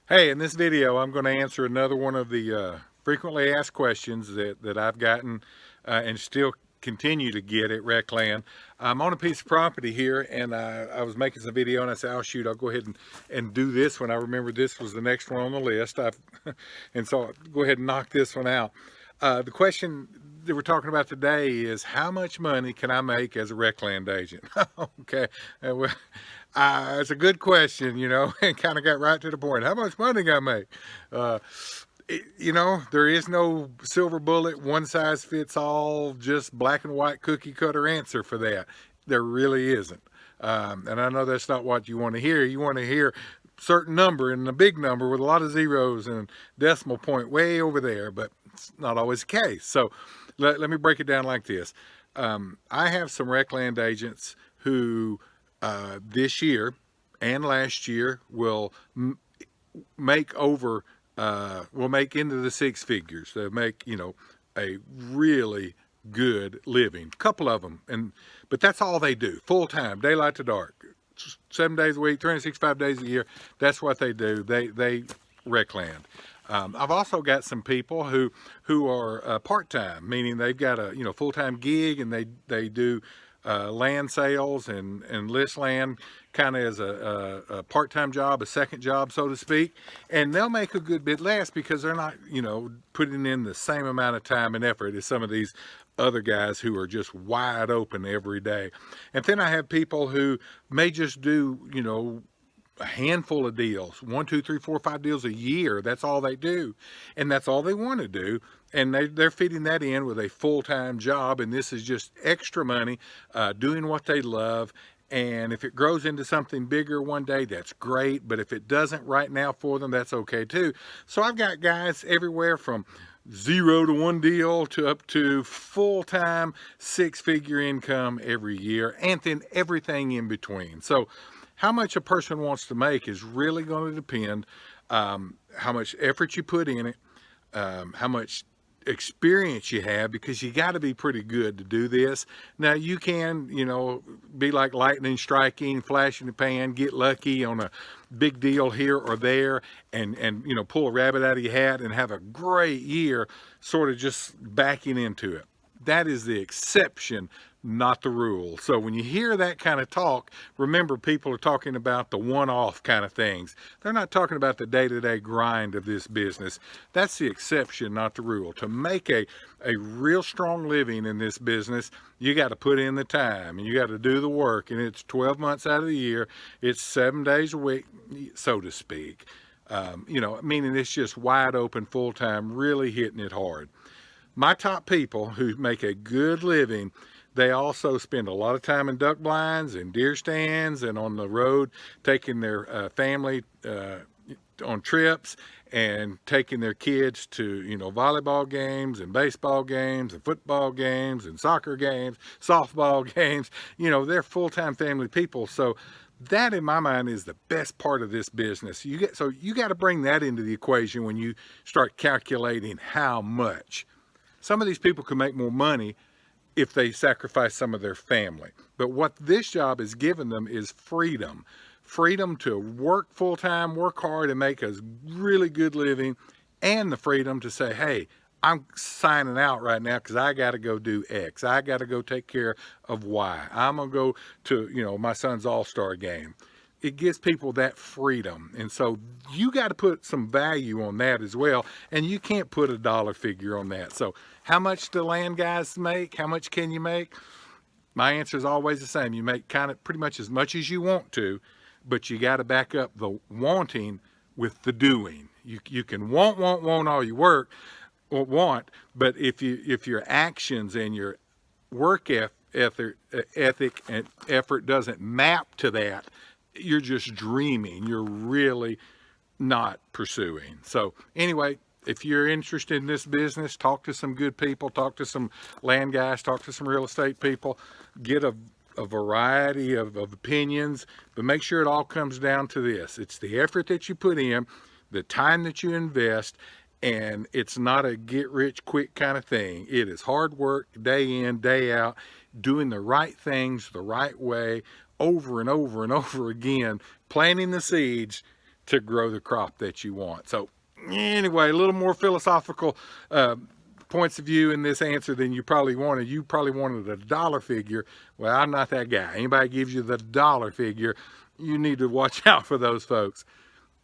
Hey, in this video, I'm going to answer another one of the frequently asked questions that I've gotten and still continue to get at RecLand. I'm on a piece of property here, and I was making some video, and I said, "Oh shoot, I'll go ahead and do this one." I remember this was the next one on the list, and so I'll go ahead and knock this one out. The question that we're talking about today is, how much money can I make as a RecLand agent? Okay, well, it's a good question, and kind of got right to the point. How much money can I make? Uh, there is no silver bullet, one size fits all, just black and white cookie cutter answer for that. There really isn't. And I know that's not what you want to hear. You want to hear certain number and a big number with a lot of zeros and decimal point way over there, but it's not always the case. So let me break it down like this. I have some RecLand agents who this year and last year will make over will make into the six figures. They'll make a really good living. A couple of them, but that's all they do, full time, daylight to dark, 7 days a week, 365 days a year. That's what they do. They RecLand. I've also got some people who are part-time, meaning they've got a full-time gig, and they do land sales and list land kind of as a part-time job, a second job, so to speak. And they'll make a good bit less because they're not putting in the same amount of time and effort as some of these other guys who are just wide open every day. And then I have people who may just do a handful of deals, 1, 2, 3, 4, 5 deals a year. That's all they do, and that's all they want to do. And they're fitting that in with a full-time job, and this is just extra money, doing what they love. And if it grows into something bigger one day, that's great. But if it doesn't right now for them, that's okay too. So I've got guys everywhere from 0 to 1 deal to up to full-time six-figure income every year, and then everything in between. So how much a person wants to make is really going to depend how much effort you put in it, how much experience you have, because you got to be pretty good to do this. Now you can be like lightning striking, flash in the pan, get lucky on a big deal here or there, and pull a rabbit out of your hat and have a great year, sort of just backing into it. That is the exception, not the rule. So when you hear that kind of talk, remember, people are talking about the one-off kind of things. They're not talking about the day-to-day grind of this business. That's the exception, not the rule. To make a real strong living in this business, you got to put in the time, and you got to do the work, and it's 12 months out of the year. It's 7 days a week, so to speak. Meaning it's just wide open, full-time, really hitting it hard. My top people who make a good living, they also spend a lot of time in duck blinds and deer stands and on the road, taking their family on trips and taking their kids to volleyball games and baseball games and football games and soccer games, softball games. They're full-time family people. So that, in my mind, is the best part of this business. You got to bring that into the equation when you start calculating how much. Some of these people can make more money if they sacrifice some of their family. But what this job has given them is freedom. Freedom to work full-time, work hard, and make a really good living, and the freedom to say, hey, I'm signing out right now because I got to go do X. I got to go take care of Y. I'm going to go to, my son's all-star game. It gives people that freedom. And so you got to put some value on that as well. And you can't put a dollar figure on that. So how much do land guys make? How much can you make? My answer is always the same. You make kind of pretty much as you want to, but you got to back up the wanting with the doing. You can want all you want, but if your actions and your work ethic and effort doesn't map to that, you're just dreaming. You're really not pursuing. So anyway, if you're interested in this business, talk to some good people, talk to some land guys, talk to some real estate people, get a variety of opinions, but make sure it all comes down to this. It's the effort that you put in, the time that you invest, and it's not a get rich quick kind of thing. It is hard work, day in, day out, doing the right things the right way, over and over and over again, planting the seeds to grow the crop that you want. So anyway, a little more philosophical points of view in this answer than you probably wanted. You probably wanted a dollar figure. Well, I'm not that guy. Anybody gives you the dollar figure, you need to watch out for those folks.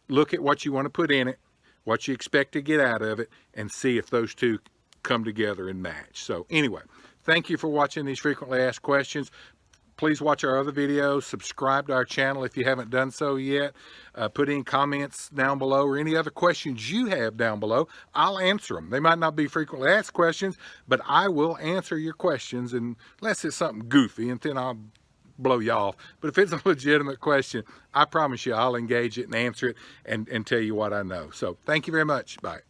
Look at what you want to put in it, what you expect to get out of it, and see if those two come together and match. So anyway, thank you for watching these frequently asked questions. Please watch our other videos. Subscribe to our channel if you haven't done so yet. Put in comments down below or any other questions you have down below. I'll answer them. They might not be frequently asked questions, but I will answer your questions unless it's something goofy, and then I'll blow you off. But if it's a legitimate question, I promise you I'll engage it and answer it and tell you what I know. So thank you very much. Bye.